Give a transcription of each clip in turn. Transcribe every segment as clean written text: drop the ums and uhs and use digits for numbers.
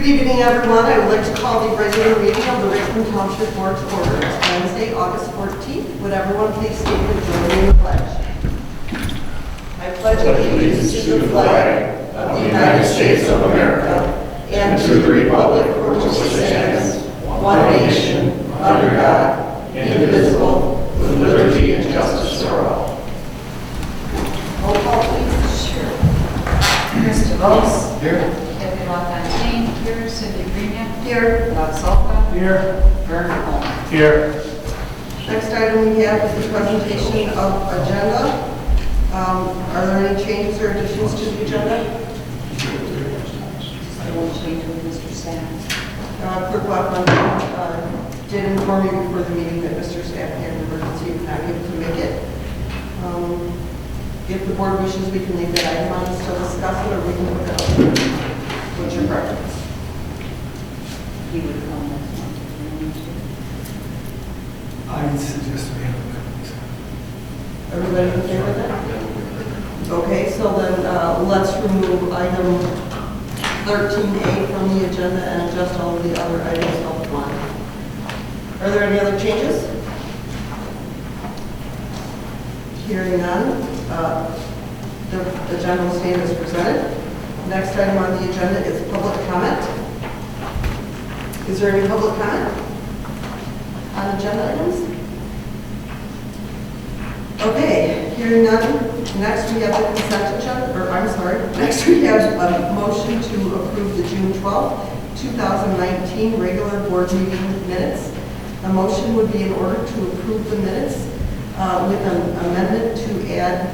Good evening, everyone. I would like to call the regular meeting of the Richmond Township Board to order. It's Wednesday, August 14th. Would everyone please stand and join me in the pledge? I pledge allegiance to the flag of the United States of America and to the republic for which it stands, one nation, under God, indivisible, with liberty and justice for all. Roll call, please. Sure. Mr. Rose. Here. Deputy LaFontaine. Here. Cindy Greenham. Here. Bob Solka. Here. Vernon Coleman. Here. Next item we have is the presentation of agenda. Are there any changes or additions to the agenda? I will change with Mr. Staff. Clerk Blackman did inform you before the meeting that Mr. Staff had an emergency and not able to make it. If the board wishes, we can leave that item on and still discuss it, or we can put it up. What's your preference? He would come next month if you wanted to. I would suggest we have a couple weeks. Everybody in favor of that? Okay, so then let's remove item 13A from the agenda and adjust all of the other items up one. Are there any other changes? Hearing none, the agenda will stand as presented. Next item on the agenda is public comment. Is there any public comment on agenda items? Okay, hearing none. Next we have the consent agenda, next we have a motion to approve the June 12th, 2019 regular board meeting minutes. A motion would be in order to approve the minutes with an amendment to add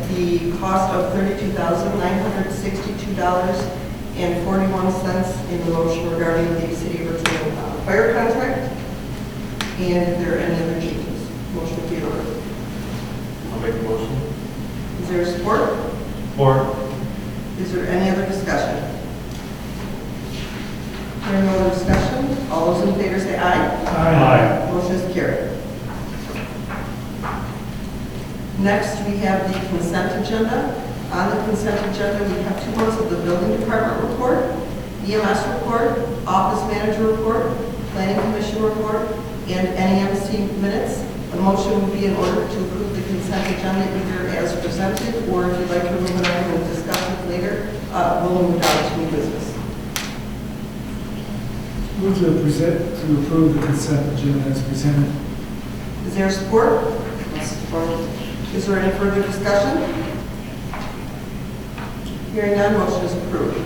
the cost of $32,962.41 in the motion regarding the City of Richmond fire contract. And if there are any other changes, motion will be in order. I'll make a motion. Is there support? Support. Is there any other discussion? Hearing no other discussion, all those in favor say aye. Aye. Motion is carried. Next, we have the consent agenda. On the consent agenda, we have 2 months of the building department report, EMS report, office manager report, planning commission report, and NEMC minutes. A motion would be in order to approve the consent agenda either as presented, or if you'd like to remove it and discuss it later, we'll move down to new business. Move to approve the consent agenda as presented. Is there support? Support. Is there any further discussion? Hearing none, motion is approved.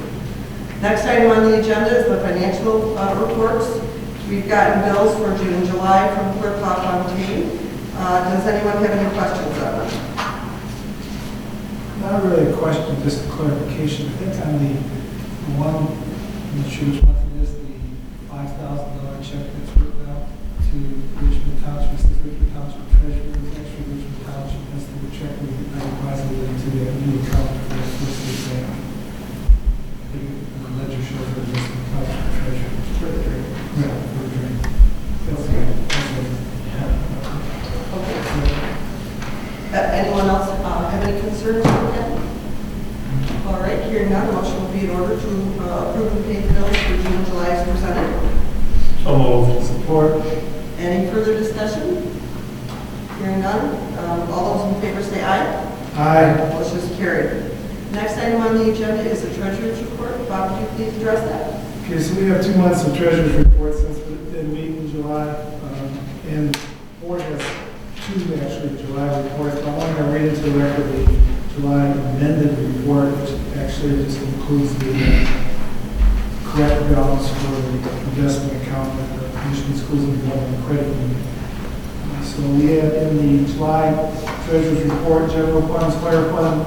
Next item on the agenda is the financial reports. We've gotten bills for June and July from Clerk LaFontaine. Does anyone have any questions on them? Not really a question, just a clarification. I think on the one, I'm not sure which one it is, the $5,000 check that's written out to Richmond Township, this is Richmond Township Treasurer, it's actually Richmond Township, that's the check we deposited into that new account for the first exam. The ledger shows that Richmond Township Treasurer. For the three. Yeah, for the drink. That's okay. Anyone else have any concerns with that? All right, hearing none, motion will be in order to approve and pay the bills for June and July as presented. So moved. Support. Any further discussion? Hearing none, all those in favor say aye. Aye. Motion is carried. Next item on the agenda is the treasurer's report. Bob, would you please address that? Okay, so we have 2 months of treasurer's reports since we didn't meet in July, and the board has 2 actually July reports, but I want to read into the record the July amended report, which actually just includes the correct balance for the investment account at the Michigan Schools and Development Credit Union. So we have in the July treasurer's report, general funds, fire fund,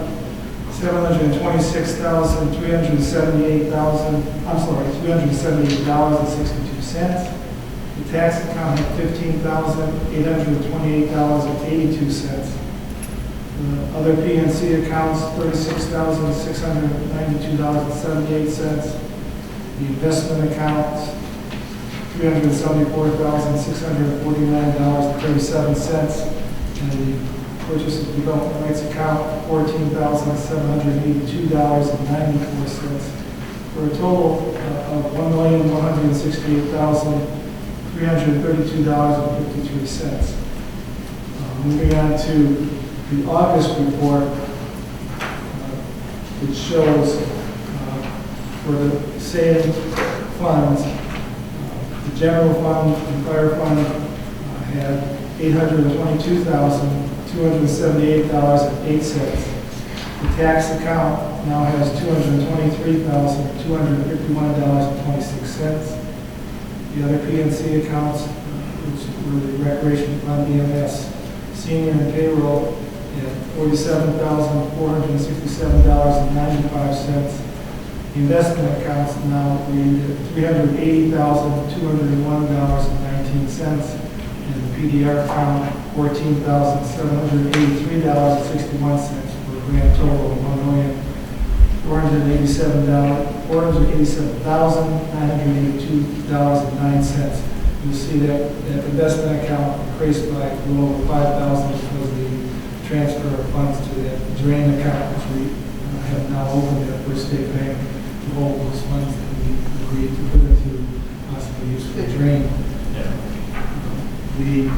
$378.62. The tax account had $15,828.82. Other PNC accounts, $36,692.78. The investment accounts, $374,649.37. And the purchase of development rights account, $14,782.94, for a total of $1,168,332.53. Moving on to the August report, which shows for the same funds, the general fund and fire fund had $822,278.08. The tax account now has $223,251.26. The other PNC accounts, which were the recreation fund, EMS, senior and payroll, at $47,467.95. The investment accounts now read at $380,201.19. And the PDR account, $14,783.61, for a grand total of $1,487,982.09. You'll see that investment account increased by a little over $5,000 because of the transfer of funds to that drain account, which we have now opened at First State Bank to hold those funds that we agreed to put into possibly use for the drain. The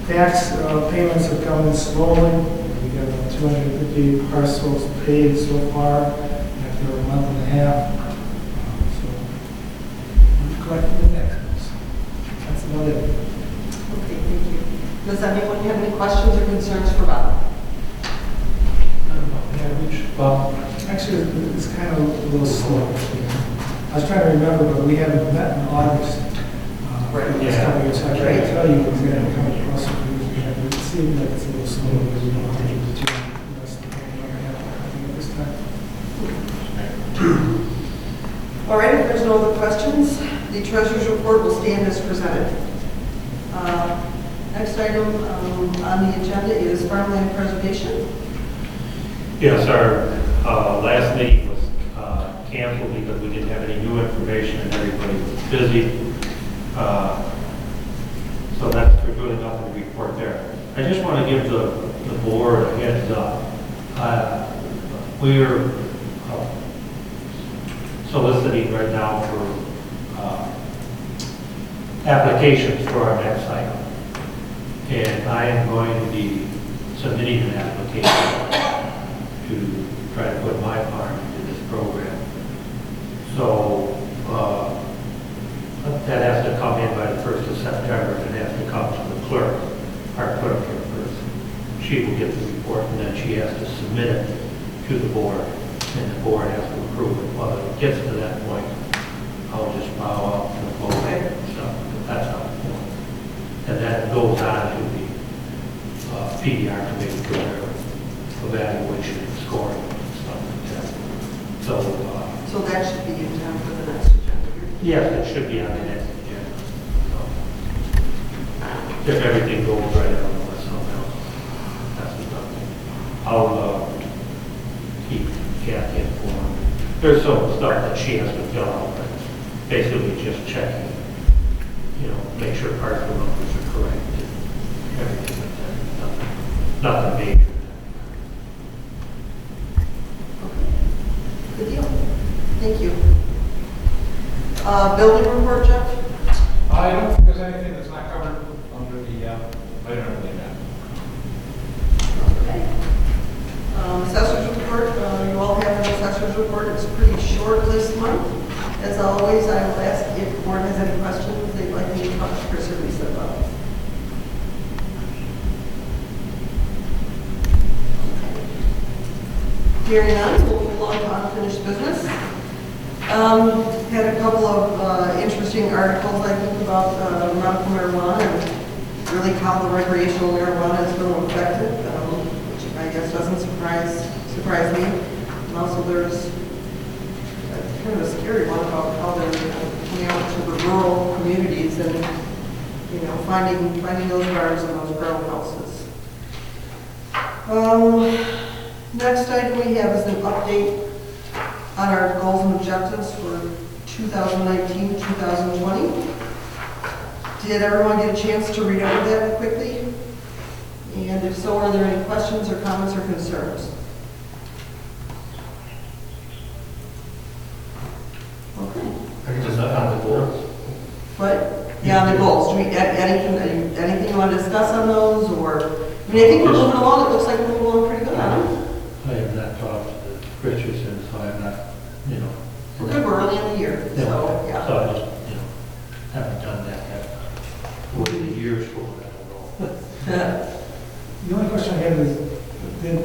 tax payments have come in slowly. We got about 250 parcels paid so far after a month and a half. So we're collecting the tax bills. That's about it. Okay, thank you. Does anyone have any questions or concerns for Bob? Well, actually, it's kind of a little slow. I was trying to remember, but we haven't met in August. Right. So I can't tell you exactly how many crossings we have. It seems like it's a little slow because we don't have to do the rest of the at this time. All right, if there's no other questions, the treasurer's report will stand as presented. Next item on the agenda is farmland preservation. Yes, our last meeting was canceled because we didn't have any new information and everybody was busy. So that's, there's really nothing to report there. I just want to give the board a heads up. We're soliciting right now for applications for our next cycle. And I am going to be submitting an application to try to put my farm into this program. So that has to come in by the 1st of September, and it has to come to the clerk, our clerk here first. She will get the report, and then she has to submit it to the board, and the board has to approve it. Well, if it gets to that point, I'll just bow out and vote and stuff. That's how it's going. And that goes on to the PDR committee for their evaluation and scoring and stuff like that. So that should be in time for the next agenda. Yes, it should be on the next agenda. So, if everything goes right, I don't know what's something else. That's the thing. I'll keep Kathy informed. There's some stuff that she has to fill out, but basically just checking, make sure parcel numbers are correct and everything like that. Nothing major. Good deal. Thank you. Building report, Jeff? I don't think there's anything that's not covered under the later on the agenda. Okay. Assessor's report, you all have an assessor's report. It's pretty short this month. As always, I will ask if the board has any questions they'd like me to talk to Chris or Lisa about. Hearing none, we'll move along to unfinished business. Had a couple of interesting articles, I think, about medical marijuana and really how the recreational marijuana is going to affect it, which I guess doesn't surprise me. And also there's kind of a scary one about how they're coming out to the rural communities and finding those bars and those grow houses. Next item we have is an update on our goals and objectives for 2019-2020. Did everyone get a chance to read over that quickly? And And if so, are there any questions or comments or concerns? Okay. I can just on the goals. But, yeah, the goals, do we, anything you want to discuss on those, or, I mean, I think we're moving along, it looks like we're moving along pretty good, huh? I have not talked to the Richardson, so I'm not, you know. We're good, we're early in the year, so, yeah. So I just, you know, haven't done that yet. What are the years for, I don't know. The only question I have is, did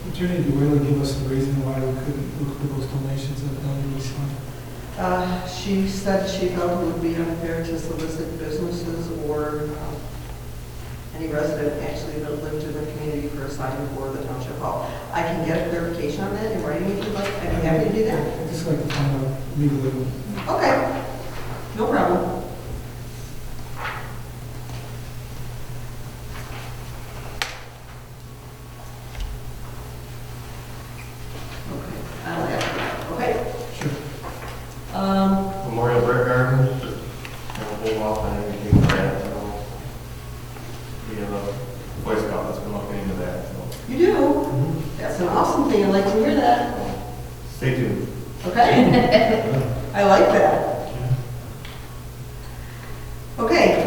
Attorney DeWayle give us a reason why we couldn't look for those donations that Elder was on? She said she felt it would be unfair to solicit businesses or any resident actually that lived in the community for a sign for the township hall. I can get clarification on that in writing if you'd like. I'd be happy to do that. I'd just like to find out legally. Okay, no problem. Okay, I'll ask for that, okay? Sure. Memorial Brick Gardens, just, hold off on anything grant, so. We have a Boy Scout that's been looking into that, so. You do? That's an awesome thing, I'd like to hear that. Stay tuned. Okay? I like that. Okay,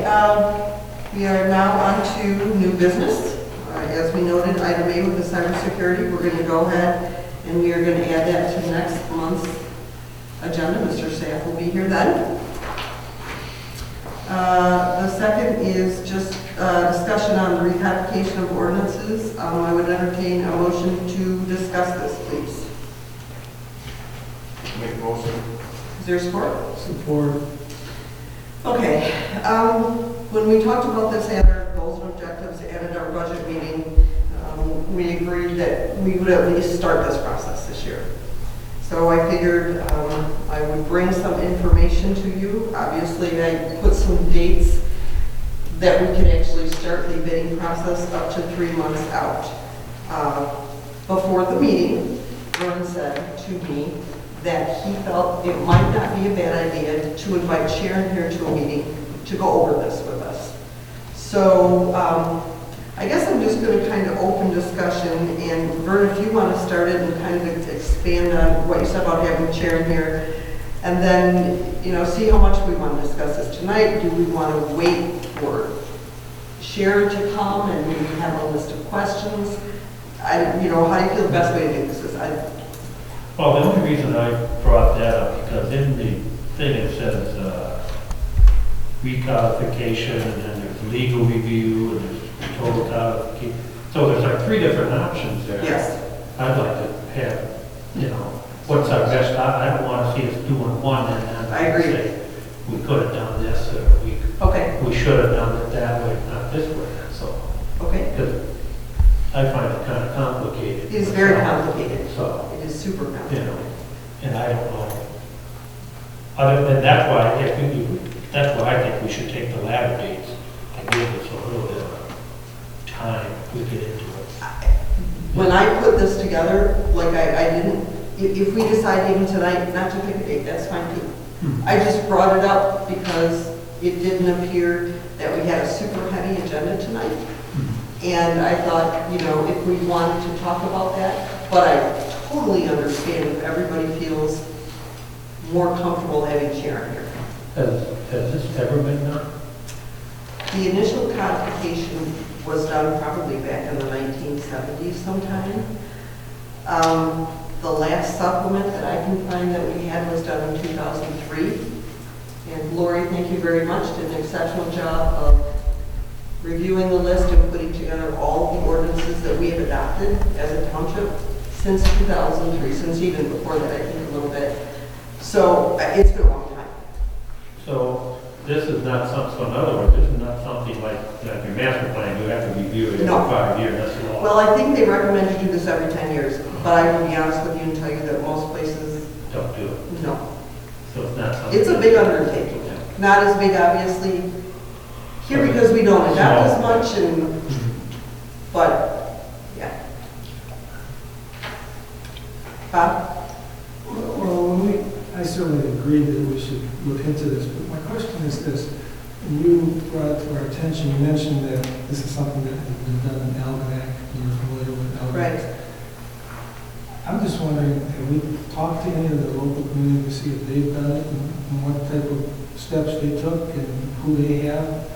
we are now on to new business. As we noted, item A with the cybersecurity, we're going to go ahead and we are going to add that to next month's agenda. Mr. Saff will be here then. The second is just discussion on the recodification of ordinances. I would entertain a motion to discuss this, please. Make a motion. Is there support? Support. Okay, when we talked about this at our goals and objectives and at our budget meeting, we agreed that we would at least start this process this year. So I figured I would bring some information to you. Obviously, I put some dates that we could actually start the bidding process up to 3 months out. Before the meeting, Vern said to me that he felt it might not be a bad idea to invite Sharon here to a meeting to go over this with us. So I guess I'm just going to kind of open discussion, and Vern, if you want to start it and kind of expand on what you said about having Sharon here, and then, you know, see how much we want to discuss this tonight. Do we want to wait for Sharon to come and maybe have a list of questions? How do you feel the best way to do this is? Well, the only reason I brought that up, because in the thing it says recodification, and then there's legal review, and there's total codification. So there's like 3 different options there. Yes. I'd like to have, what's our best, I don't want to see us doing one and then I agree. say, we could have done this, or Okay, we should have done it that way, not this way, so. okay. Because I find it kind of complicated. It is very complicated. So, It is super complicated. and I don't know. Other than that's why I think we should take the latter dates and give us a little bit of time to get into it. When I put this together, like I didn't, if we decide even tonight not to pick a date, that's fine too. I just brought it up because it didn't appear that we had a super heavy agenda tonight. And I thought, if we wanted to talk about that, but I totally understand if everybody feels more comfortable having Sharon here. Has this ever been done? The initial codification was done probably back in the 1970s sometime. The last supplement that I can find that we had was done in 2003. And Lori, thank you very much, did an exceptional job of reviewing the list and putting together all the ordinances that we have adopted as a township since 2003, since even before that, I think a little bit. So it's been a long time. So this is not something, so in other words, this is not something like your master plan, you have to review it every No. 5 years, that's the law. Well, I think they recommend you do this every 10 years, but I will be honest with you and tell you that most places, Don't do it. no. So it's not something. It's a big undertaking. Not as big, obviously, here because we don't adopt as much, but, yeah. Bob? Well, I certainly agree that we should look into this, but my question is this. you brought it to our attention, you mentioned that this is something that has been done in Algonac, you're familiar with Algonac. Right. I'm just wondering, have we talked to any of the local community to see if they've done it and what type of steps they took and who they have?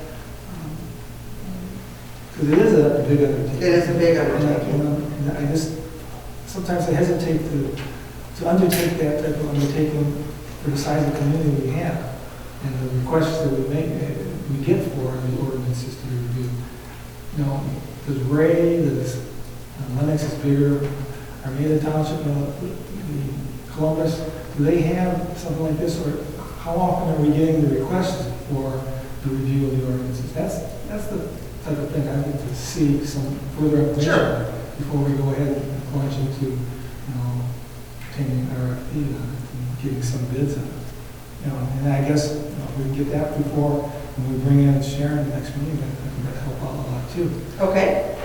Because it is a big undertaking. It is a big And undertaking. I just, sometimes I hesitate to undertake that type of undertaking for the size of community we have. And the requests that we get for the ordinances to be reviewed. You know, there's Ray, there's Lennox is bigger, Armada Township, the Columbus, do they have something like this, or how often are we getting the requests for the review of the ordinances? That's the type of thing I need to see some further information Sure. before we go ahead and plunge into, you know, obtaining an RFP on it and getting some bids on it. You know, and I guess if we can get that before, when we bring in Sharon the next meeting, I think that'd help out a lot too. Okay.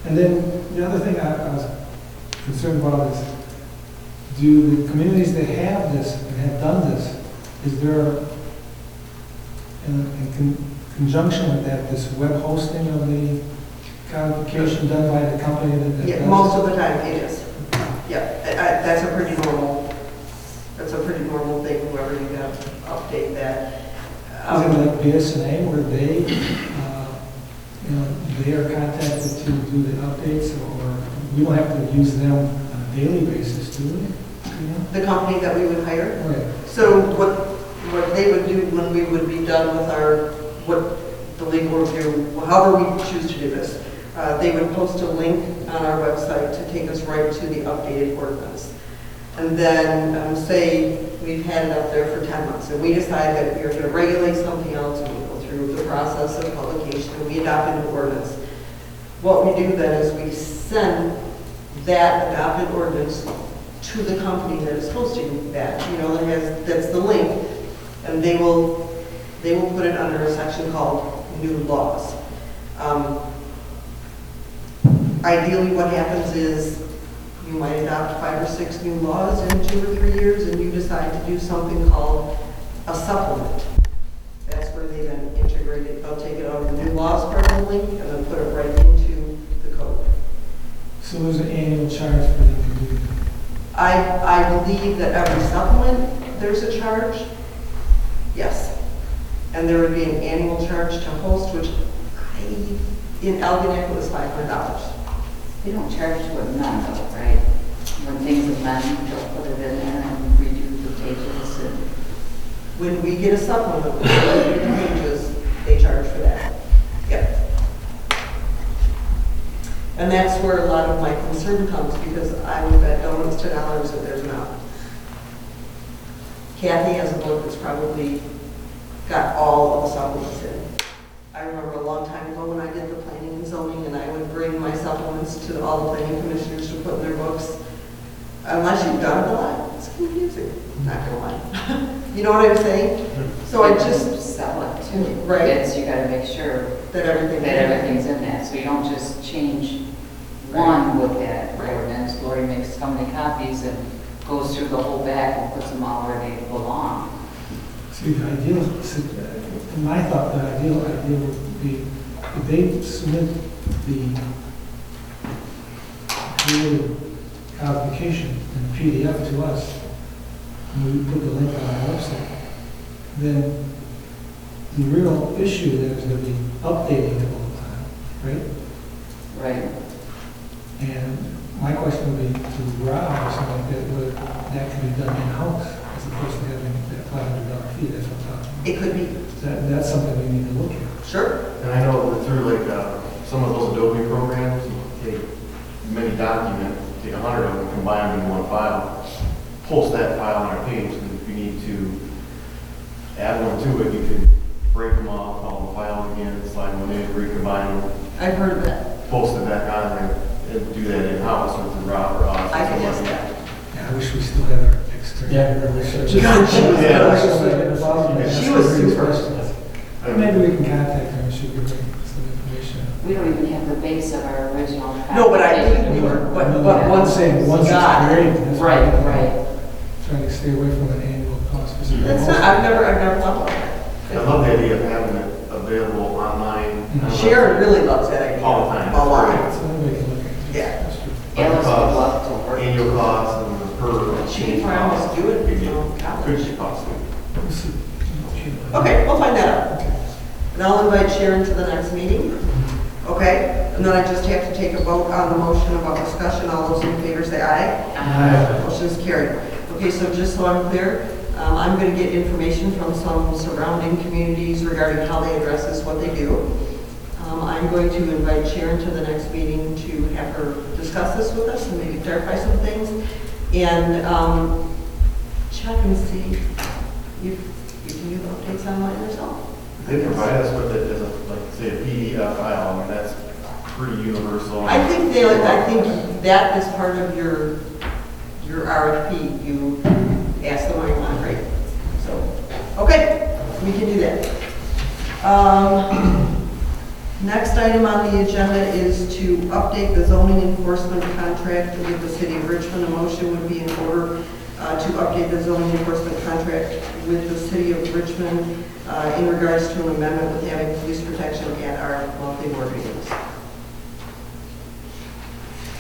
And then the other thing I was concerned about is, do the communities that have this and have done this, is there, in conjunction with that, this web hosting of the codification done by the company that Yeah, does most it? of the time it is. Yeah, that's a pretty normal thing, whoever you got to update that. Is it like BSNA where they, you know, they are contacted to do the updates, or we don't have to use them on a daily basis, do we? You know? The company that we would hire. Right. So what they would do when we would be done with what the legal review, however we choose to do this, they would post a link on our website to take us right to the updated ordinance. And then say we've had it up there for 10 months and we decide that we are going to regulate something else and we go through the process of publication and we adopt a new ordinance. What we do then is we send that adopted ordinance to the company that is hosting that, you know, that's the link, and they will put it under a section called new laws. Ideally, what happens is you might adopt 5 or 6 new laws in 2 or 3 years, and you decide to do something called a supplement. That's where they then integrate it. They'll take it out of the new laws part of the link and then put it right into the code. So there's an annual charge for them to do that? I believe that every supplement, there's a charge. Yes. And there would be an annual charge to host, which in Algonac was $500. They don't charge to amend though, right? When things amend, they'll put it in there and redo the pages and. When we get a supplement with the pages, they charge for that. Yep. And that's where a lot of my concern comes, because I would bet donuts $2 that there's not. Kathy has a book that's probably got all of the supplements in. I remember a long time ago when I did the planning and zoning, and I would bring my supplements to all the planning commissioners to put in their books. Unless you've done it a lot, it's confusing, not gonna lie. You know what I'm saying? So I just, Sell it too. Right. Yes, you gotta make sure that everything. that everything's in that, so you don't just change one with that Right. ordinance. Lori makes so many copies and goes through the whole back and puts them all where they belong. See, the ideal, in my thought, the ideal would be if they submit the creative codification in PDF to us, and we put the link on our website, then the real issue there is going to be updating it all the time, right? Right. And my question would be to Rob or something like that, whether that can be done in-house as opposed to having that $500 fee, that's what I'm talking about. It could be. That's something we need to look at. Sure. And I know that through like some of those Adobe programs, you take many documents, take 100 of them, combine them in one file, post that file on our page, and if you need to add one to it, you can break them off, all the files again, slide one in, recombine them, I've heard of that. post it back on there, and do that in-house with the Rob or us. I can ask that. Yeah, I wish we still had our external. Yeah. research. God, she was Yeah. She was super. Maybe we can contact her and she can bring some information. We don't even have the base of our original. No, but I think we were, but I'm once saying, once it's got it. created, that's why Right, I'm right. trying to stay away from an annual cost. That's not, I've never thought about that. I'd love Sharon really loves that idea. All the time. A lot. So anybody can look at it. Yeah. Alice would love to work. Annual costs and per. She can probably do it from college. Could cost. Let's see. Okay, we'll find that out. And I'll invite Sharon to the next meeting. Okay? And then I just have to take a vote on the motion about discussion. All those in favor say aye. Aye. Motion is carried. Okay, so just so I'm clear, I'm going to get information from some surrounding communities regarding how they address this, what they do. I'm going to invite Sharon to the next meeting to have her discuss this with us and maybe clarify some things. And check and see if you can do the updates online yourself. They provide us with it as a, like, say, a PDF file, I mean, that's pretty universal. I think that is part of your RFP. You ask them what you want, right? So, okay, we can do that. Next item on the agenda is to update the zoning enforcement contract with the city of Richmond. A motion would be in order to update the zoning enforcement contract with the city of Richmond in regards to an amendment with having police protection at our monthly board meetings.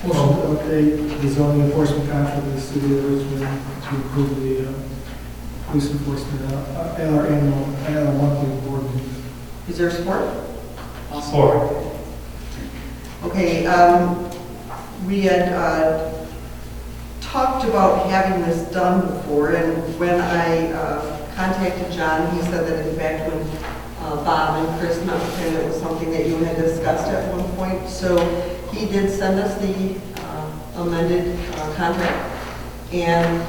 Motion to update the zoning enforcement contract with the city of Richmond to approve the police enforcement at our monthly board meetings. Is there support? Support. Okay, we had talked about having this done before, and when I contacted John, he said that in fact when Bob and Chris met with him, it was something that you had discussed at one point. So he did send us the amended contract, and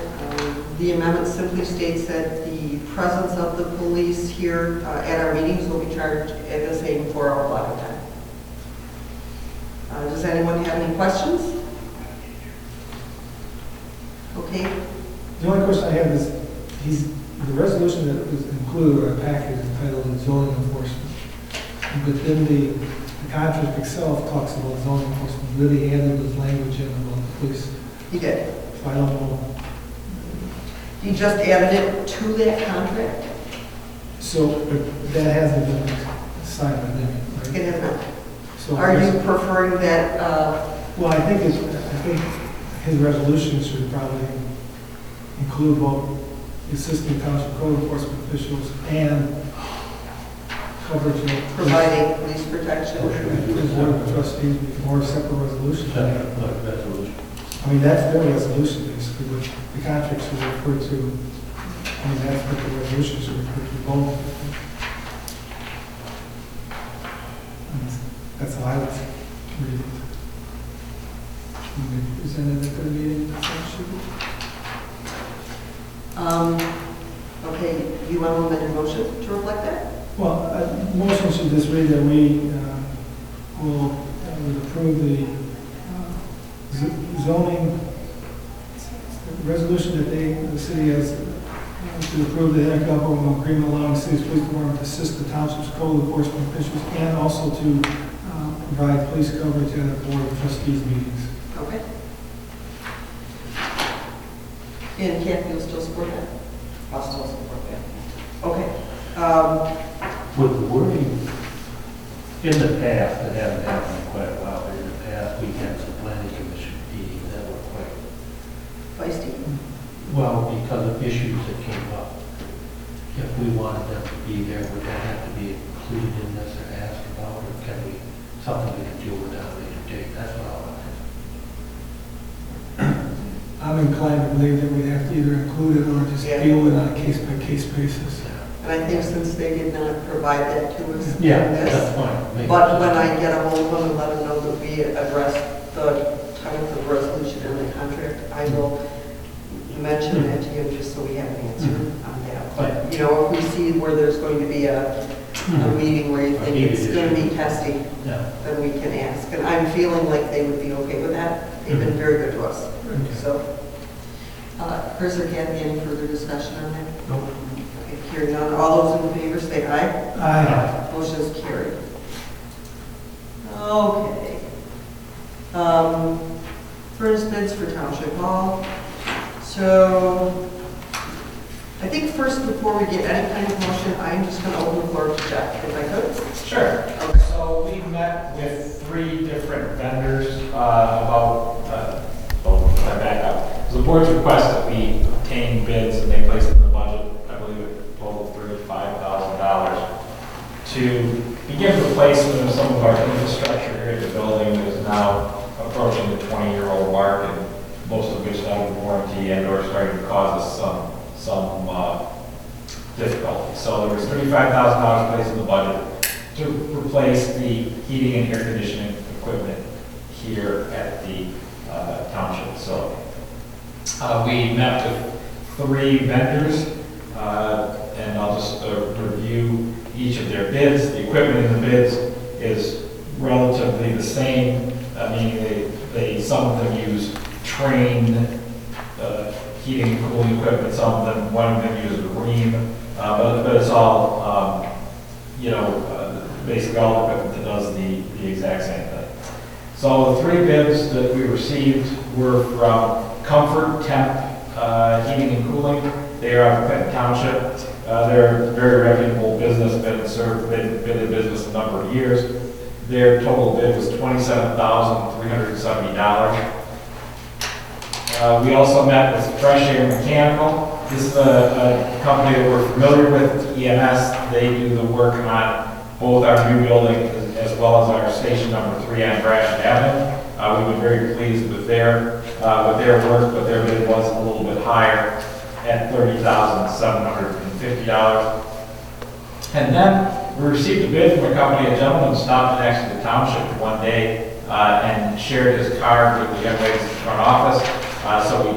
the amendment simply states that the presence of the police here at our meetings will be charged at the same 4-hour block of time. Does anyone have any questions? Okay. The only question I have is, the resolution that was included in our package is entitled zoning enforcement. But then the contract itself talks about zoning enforcement. Really added this language in about the police. He did. So I don't know. He just added it to that contract? So that hasn't been signed by them, right? It has not. So Are you preferring that, well, I think his resolution should probably include both assistant township code enforcement officials and coverage of providing police protection? the board of trustees before a separate resolution? Resolution. I mean, that's their resolution, basically, what the contract should refer to. I mean, that's what the resolution should refer to, both. And that's how I would read it. When we presented at the meeting, that's how it should be. Okay, you want to amend your motion to reflect that? Well, motion should just read that we will approve the zoning resolution that the city has to approve the intergovernmental agreement allowing the city's police department to assist the township's code enforcement officials and also to provide police coverage at the board of trustees meetings. Okay. And Kathy will still support that? I'll still support that. Okay. With the wording, in the past, it hasn't happened in quite a while, but in the past, we had some planning commission meetings that were quite, Feisty. well, because of issues that came up. If we wanted them to be there, would that have to be included in this or asked about, or can we, something we can deal with at a later date? That's what I want to ask. I'm inclined to believe that we have to either include it or just deal with it on a case-by-case basis. And I think since they did not provide that to us in Yeah, this, that's fine. Maybe but just- when I get a hold of them and let them know that we addressed the type of resolution in the contract, I will mention that to you just so we have an answer on that. But, you know, if we see where there's going to be a meeting where you think it's going to be testy, Yeah. then we can ask. And I'm feeling like they would be okay with that. They've been very good to us. So, Chris or Kathy, any further discussion on that? Nope. Okay, hearing none. All those in favor say aye. Aye. Motion is carried. Okay. Furnace bids for Township Hall. So, I think first, before we get any kind of motion, I'm just going to open the floor to Jeff, if I could. Sure. Okay. So So we met with 3 different vendors I back up. It was the board's request that we obtain bids and they placed it in the budget, I believe it totaled $35,000 to begin replacement of some of our infrastructure here at the building that is now approaching the 20-year-old mark, and most of which is out of warranty and or starting to cause us some difficulty. So there was $35,000 placed in the budget to replace the heating and air conditioning equipment here at the township. So we met with 3 vendors, and I'll just review each of their bids. The equipment in the bids is relatively the same, meaning some of them use trained heating and cooling equipment, one of them uses Ream, but it's all, basically all equipment that does the exact same thing. So the 3 bids that we received were from Comfort Temp Heating and Cooling. They are out of Clinton Township. They're a very reputable business, been in business a number of years. Their total bid was $27,370. We also met with Fresh Air Mechanical. This is a company that we're familiar with, EMS. They do the work on both our new building as well as our station number 3 on Gratiot Avenue. We've been very pleased with their work, but their bid was a little bit higher at $30,750. And then we received a bid from a company, a gentleman stopped next to the township one day and shared his card with the young ladies in the front office. So we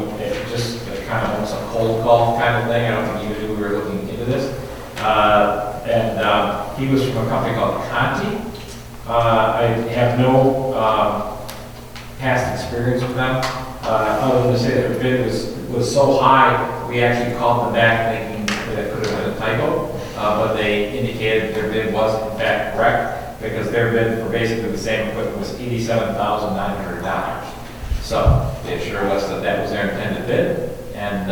just kind of almost a cold call kind of thing. I don't think he knew we were looking into this. He was from a company called Conti. I have no past experience with them, other than to say that their bid was so high, we actually called them back thinking that it could have been a typo, but they indicated their bid was in fact correct, because their bid for basically the same equipment was $87,900. So they assured us that that was their intended bid, and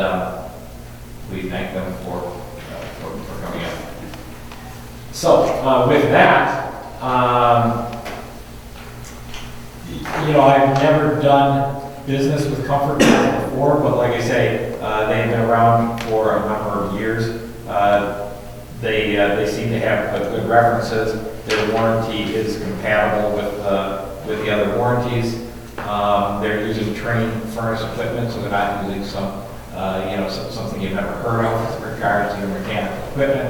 we thank them for coming up. So with that, I've never done business with Comfort before, but like I say, they've been around for a number of years. They seem to have good references. Their warranty is compatible with the other warranties. They're using trained furnace equipment, so they're not using something you've never heard of with regards to your mechanical equipment.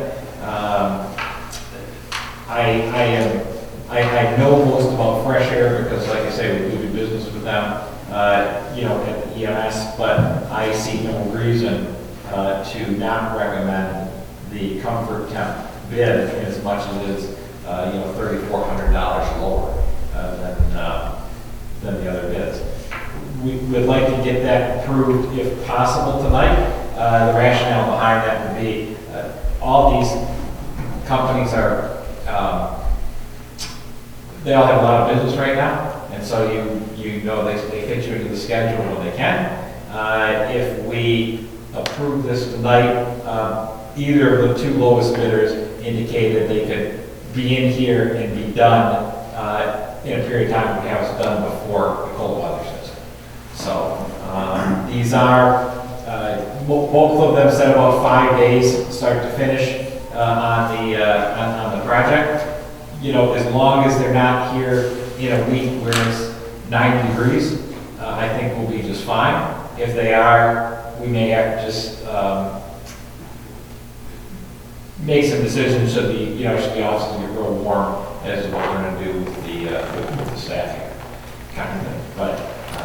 I know most about Fresh Air because, like I say, we do business with them, at EMS, but I see no reason to not recommend the Comfort Temp bid as much as it is, $3,400 lower than the other bids. We would like to get that approved if possible tonight. The rationale behind that would be all these companies are they all have a lot of business right now, and so they fit you into the schedule when they can. If we approve this tonight, either of the 2 lowest bidders indicated they could be in here and be done in a period of time we have us done before the cold weather sets in. So these are both of them said about 5 days start to finish on the project. As long as they're not here in a week where it's 90 degrees, I think we'll be just fine. If they are, we may have to just make some decisions should the offices get real warm as to what we're going to do with the staffing kind of thing. But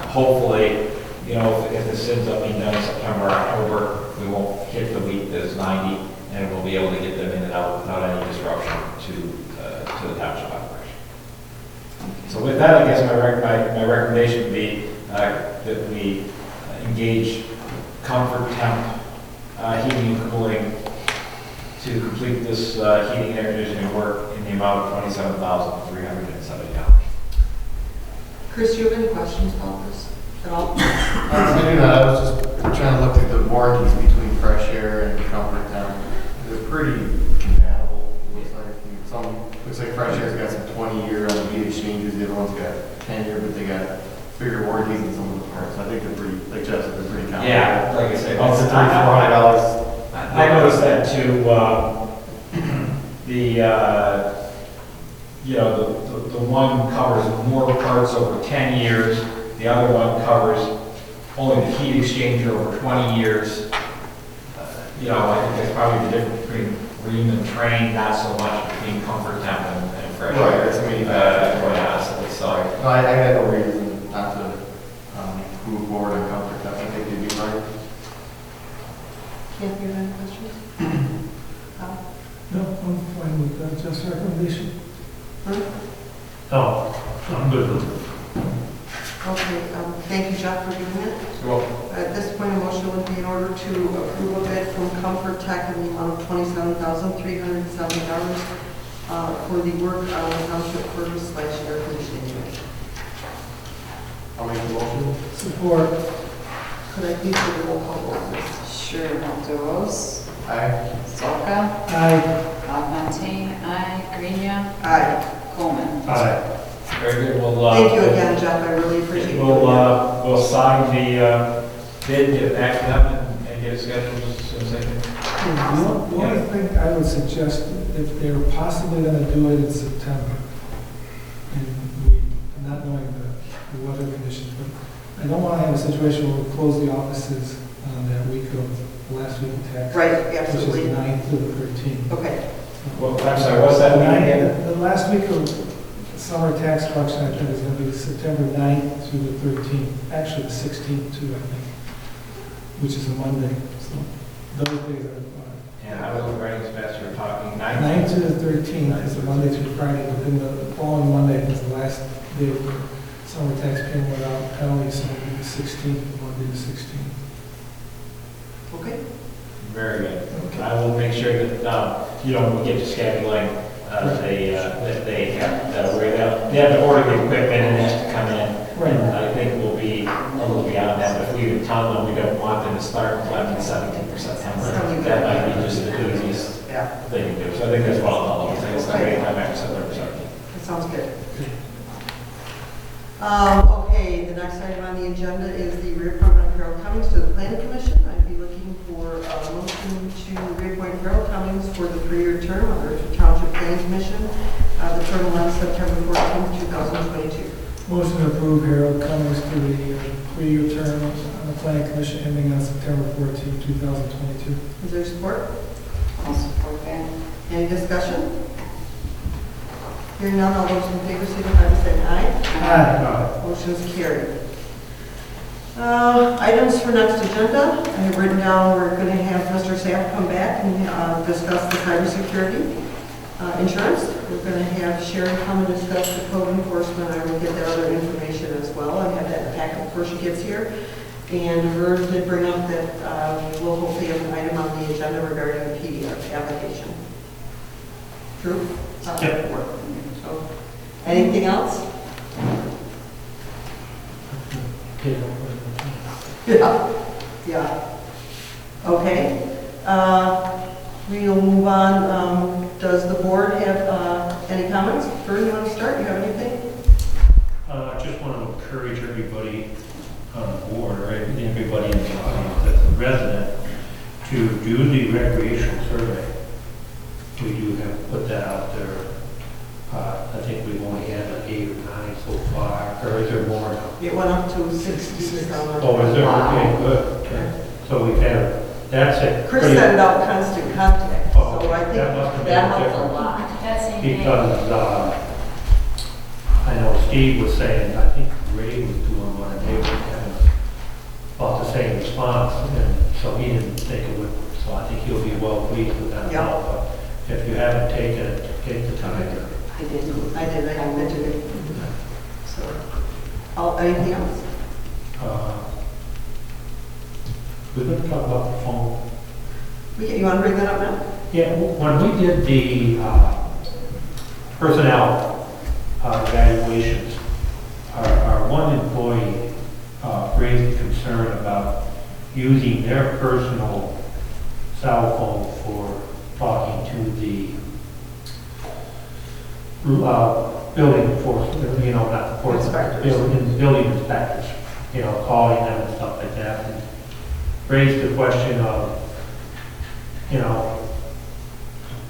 hopefully, if this ends up being done in September, October, we won't hit the week that is 90, and we'll be able to get them in and out without any disruption to the township operation. So with that, I guess my recommendation would be that we engage Comfort Temp Heating and Cooling to complete this heating and air conditioning work in the amount of $27,370. Chris, do you have any questions about this at all? I was just trying to look at the warranties between Fresh Air and Comfort Temp. They're pretty compatible. Looks like Fresh Air's got some 20-year 10-year, but they got bigger warranties than some of the parts. I think they're pretty, like Jeff said, they're pretty common. Yeah, like I said, Up to $300-$400. I noticed that too, the one covers more parts over 10 years, the other one covers only the heat exchanger over 20 years. I think that's probably the difference between Ream and Train, not so much between Comfort Temp and Fresh Air. Right, that's me. Quite honestly, so. No, I had no reason not to move forward on Comfort Temp. I think they'd be fine. Can't you have any questions? No, I'm fine with Jeff's recommendation. Oh, I'm good with it. Okay, thank you, Jeff, for doing it. You're welcome. At this point, a motion would be in order to approve a bid from Comfort Tech in the amount of $27,370 for the work on the township quarters/air conditioning unit. I'll make the motion. Support. Could I please get a roll call vote, please? Sure, Monteros, Aye. Zolka, Aye. Fontaine, aye, Greenya, Aye. Coleman. Aye. Very good, we'll, Thank you again, Jeff, I really appreciate it. we'll sign the bid, get it back to them and get it scheduled as soon as they can. The only thing I would suggest, if they're possibly going to do it in September, and not knowing the weather conditions, but I don't want to have a situation where we close the offices on that week of last week of tax. Right, Which absolutely. is the 9th to the 13th. Okay, Well, I'm sorry, what's that mean? The last week of summer tax collection, I think, is going to be September 9th through the 13th, actually the 16th too, I think, which is a Monday. So those days are And I was writing as fast as you were talking, 9th to the 13th is a Monday through Friday, but then the following Monday is the last day of the summer tax payment without penalty, so it'll be the 16th, Monday the 16th. okay. Very good. Okay. I will make sure that, we'll get to scheduling, they have to order the equipment and it has to come in. Right. And I think we'll be a little beyond that, but if we would tell them we don't want them to start until after the 17th of September, that might be just the easiest Yeah, thing to do. So I think that's well done. I think it's not anytime after September 17th. that sounds good. Okay, the next item on the agenda is the reappointment of Harold Cummings to the Planning Commission. I'd be looking for a motion to reappoint Harold Cummings for the 3-year term on the Richmond Township Planning Commission. The term will end September 14th, 2022. Motion to approve Harold Cummings to the 3-year term on the Planning Commission ending on September 14th, 2022. Is there support? I'll support that. Any discussion? Hearing none, all those in favor signify by saying aye. Aye. Motion is carried. Items for next agenda. I have written down, we're going to have Mr. Sapp come back and discuss the cybersecurity insurance. We're going to have Sharon come and discuss the code enforcement. I will get that other information as well. I have that in the packet before she gets here. And Vern did bring up that we'll hopefully have an item on the agenda regarding the PDF application. True? Yep. So, anything else? Yeah. Okay. We'll move on. Does the board have any comments? Vern, you want to start? You have anything? I just want to encourage everybody on the board, right, and everybody in the audience that's a resident, to do the recreational survey. We do have put that out there. I think we've only had like 8 or 9 so far, or is there more now? It went up to 66. Oh, is there? Okay, good. Okay. So we've had, that's it. Chris sent it out constant contact, Oh, so I think that must have made that a helped a difference. lot. Because I know Steve was saying, I think Ray was doing one, and they were kind of about the same response, and so he didn't think it would, so I think he'll be well pleased with that. Yeah. But if you haven't taken it, take the time. I didn't. I mentioned it. So, anything else? We're going to talk about the phone. You want to bring that up now? Yeah, when we did the personnel evaluations, our one employee raised concern about using their personal cell phone for talking to the building enforcement, you know, not enforcement, Inspectors. building inspectors, you know, calling them and stuff like that. And raised the question of, you know,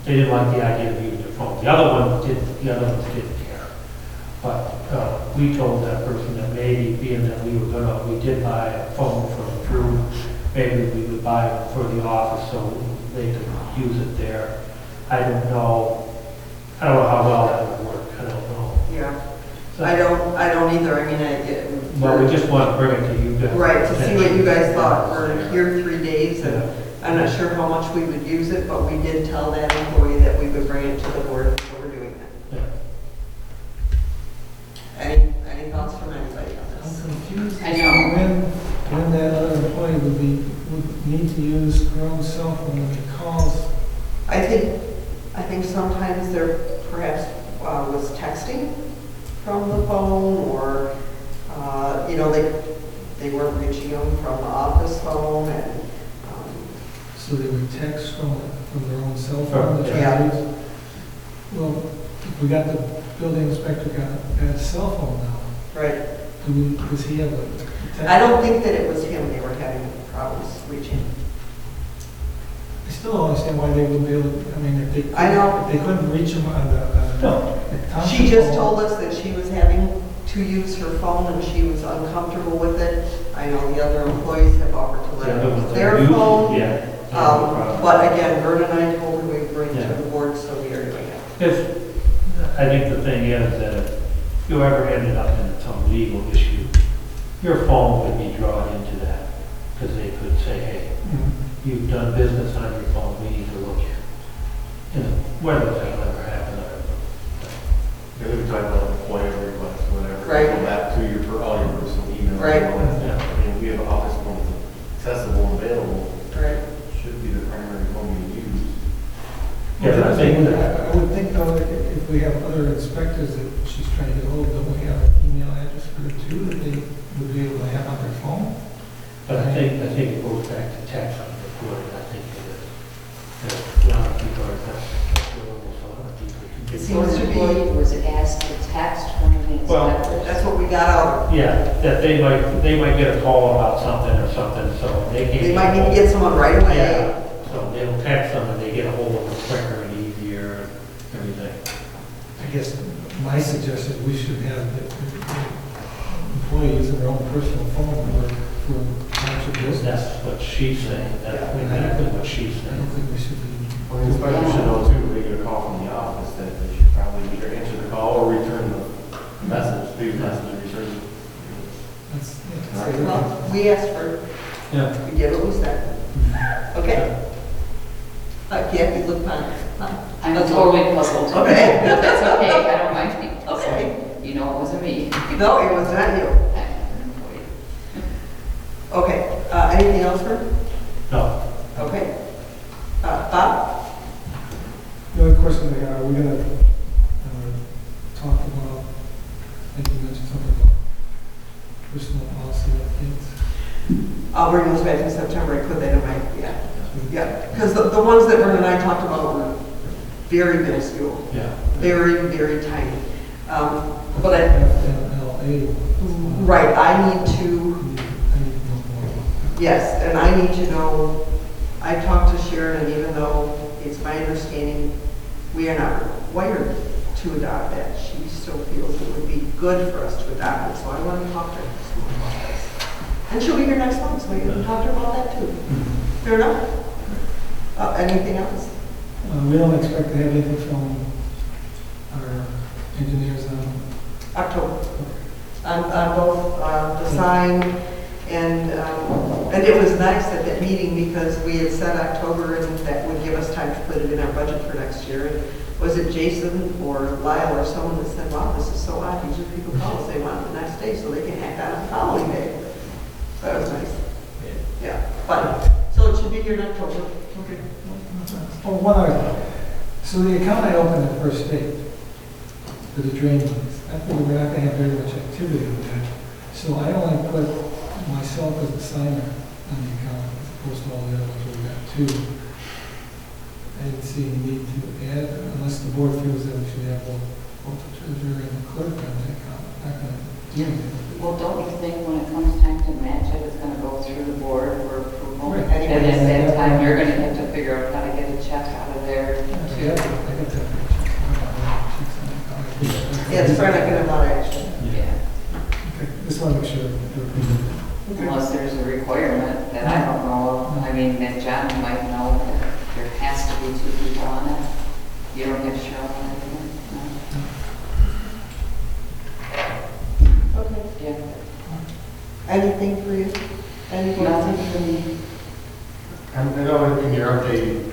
they didn't like the idea of using their phone. The other ones didn't care. But we told that person that maybe, being that we did buy a phone from Drew, maybe we would buy it for the office so they could use it there. I don't know how well that would work, I don't know. Yeah. I don't either, I mean, But we just want to bring it to you guys. right, to see what you guys thought. We're here 3 days, and Yeah. I'm not sure how much we would use it, but we did tell that employee that we would bring it to the board, so we're doing that. Yeah. Any thoughts from anybody on I'm this? confused. I know. When that other employee would need to use her own cell phone when he calls. I think sometimes there perhaps was texting from the phone, or, you know, they weren't reaching them from the office phone, and, So they would text from their own cell phone? that Yeah. they use? Well, if we got the building inspector got a cell phone now, right. does he have a text? I don't think that it was him they were having problems reaching. I still don't understand why they wouldn't be able to, I mean, if they. I know. If they couldn't reach him on the. No. She just told us that she was having to use her phone and she was uncomfortable with it. I know the other employees have offered to let her use their phone. Yeah. But again, Vern and I told her we'd bring it Yeah. to the board, so we are doing it. If, I think the thing is that if you ever ended up in some legal issue, your phone would be drawn into that, because they could say, hey, you've done business on your phone, we need to look at. You know, whether that'll ever happen, I don't know. Yeah, we talk about employee requests, whatever. Right. Go back to all your personal emails. Right. Yeah, I mean, we have office phones accessible and available, Right. should be the primary phone you use. Yeah, but I think that, I would think though, that if we have other inspectors that she's trying to get hold of, don't we have an email address for her too, that they would be able to have on their phone? but I think it goes back to text on the recording, I think it is. A lot of people are not available, so a lot of people can It get. seems to be- Employee was asked to text one of the Well, inspectors. That's what we got out. Yeah, that they might get a call about something or something, so they can't. They might need to get someone right away. Yeah, so they'll text them and they get a hold of them quicker and easier, everything. I guess my suggestion, we should have the employees in their own personal phone for township business. That's what she's saying, that's Yeah. exactly what she's I saying. don't think we should be. Well, the inspector should know too, if they get a call from the office, that they should probably either answer the call or return the message, leave a message and return. That's, Well, we asked for, Yeah. we did what we said. Okay. Kathy, look fine. I'm totally puzzled. Okay. But that's okay, I don't mind being puzzled. Okay. You know, it wasn't me. No, it was not you. I'm an employee. Okay, anything else, Vern? No, Okay. Bob? The only question I got, are we gonna talk about, I think you mentioned something about personal policy updates? I'll bring those back in September, I put that in my, yeah, because the ones that Vern and I talked about were very minuscule, yeah. very, very tiny. But FMLA. right, I need to, I need to know more about yes, and I need to know, I talked to Sharon, and even though it's my understanding, we are not required to adopt that, she still feels it would be good for us to adopt it, so I want to talk to her some more about this. And she'll be here next month, so we can talk to her about that too. Fair enough? Anything else? that. We don't expect to have anything from our engineers on. October. On both the sign and it was nice at that meeting because we had said October and that would give us time to put it in our budget for next year. And was it Jason or Lyle or someone that said, wow, this is so odd, usually people call us, they want it the next day so they can act on it the following day. So that was nice. Yeah, fun. So it should be here in October. Okay. Oh, one other thing. So the account I opened at First State for the drain lines, I figured we're not gonna have very much activity with that. So I only put myself as the signer on the account as opposed to all the other ones we got two. I didn't see any need to add unless the board feels that we should have both the treasurer and the clerk on that account, not gonna deal with it. Well, don't you think when it comes time to match it, it's gonna go through the board for approval? Right. And at that time, you're gonna have to figure out how to get a check out of there I too. got that. Yeah, it's probably not gonna have a lot of action. Yeah. Okay, just want to make sure. Unless there's a requirement that I don't know of. I mean, that John might know that there has to be 2 people on it. You don't have Cheryl on it, no? Okay. Yeah. Anything for you? Anyone? Nothing. I know in your update, you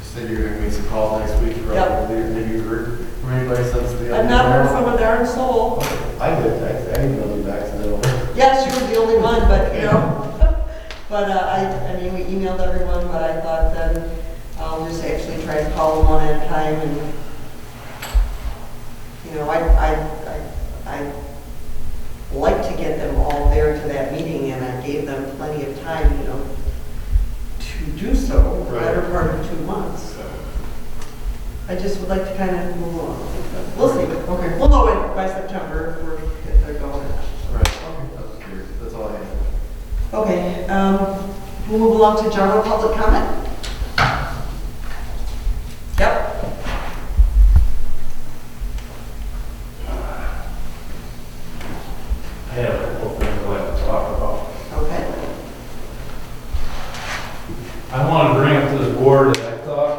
said you're gonna make some calls next week. Yep. Have you heard from anybody since the? I've not heard from a darn soul. I did, I emailed you back, so they don't. Yes, you were the only one, but, you know. But I mean, we emailed everyone, but I thought then I'll just actually try to call them one at a time and, you know, I like to get them all there to that meeting and I gave them plenty of time, you know, to do so, the better part of 2 months. I just would like to kind of move along. We'll see. Okay. We'll know by September if they're going. Right, okay, that's clear, that's all I have. Okay, we'll move along to general public comment. Yep. I have a couple of things I'd like to talk about. Okay. I want to bring up to the board that I thought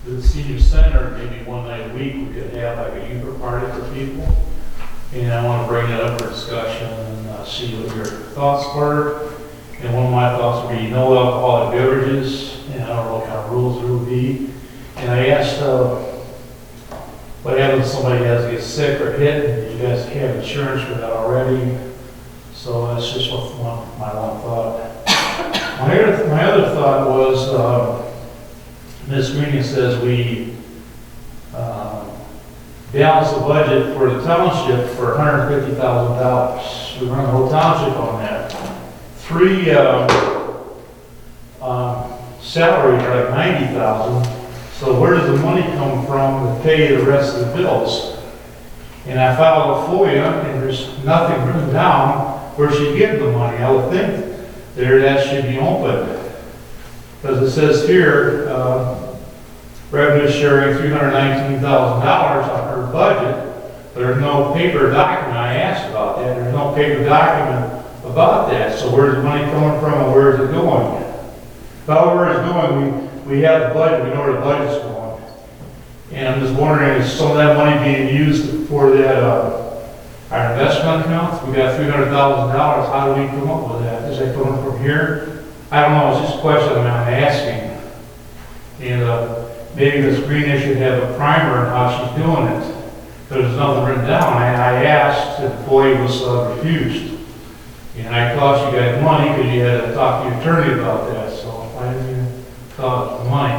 the senior center, maybe one night a week, we could have like a youth party for people. And I want to bring that up for discussion and see what your thoughts were. And one of my thoughts would be no alcoholic beverages, and I don't know what kind of rules there would be. And I asked, what happens if somebody gets sick or hit, and you guys have insurance for that already? So that's just my one thought. My other thought was, Ms. Green says we balance the budget for the township for $150,000. We run the whole township on that. 3 salaries are like $90,000. So where does the money come from to pay the rest of the bills? And I filed a FOIA and there's nothing written down where she get the money. I would think that should be open. Because it says here, revenue sharing $319,000 on her budget. There's no paper document. I asked about that. There's no paper document about that. So where's the money coming from and where is it going? About where it's going, we have the budget. We know where the budget's going. And I'm just wondering, is some of that money being used for that our investment account? We got $300,000. How do we come up with that? Is that coming from here? I don't know. It's just a question I'm asking. And maybe Ms. Green should have a primer on how she's doing it. There's nothing written down. I asked, the employee was refused. And I thought she got money because you had to talk to your attorney about that. So why didn't you thought the money?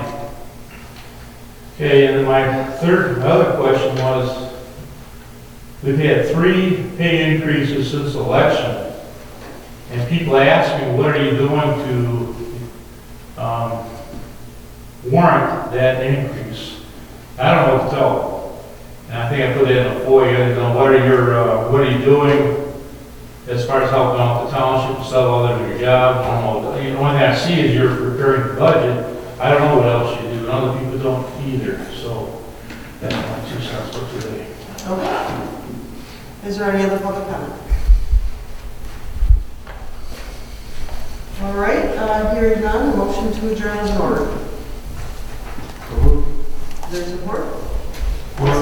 Okay, and then my other question was, we've had 3 pay increases since the election. And people ask me, what are you doing to warrant that increase? I don't know what to tell them. And I think I put that in a FOIA, you know, what are you doing as far as helping out the township, sell others of your job? I don't know. The only thing I see is you're preparing the budget. I don't know what else you do, and other people don't either. So that's my 2 cents for today. Okay. Is there any other public comment? All right, hearing none, motion to adjourn is in order. Is there support? Support.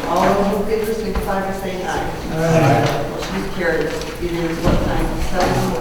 All those in favor signify by saying aye. Aye. Motion is carried. It is what time? 7.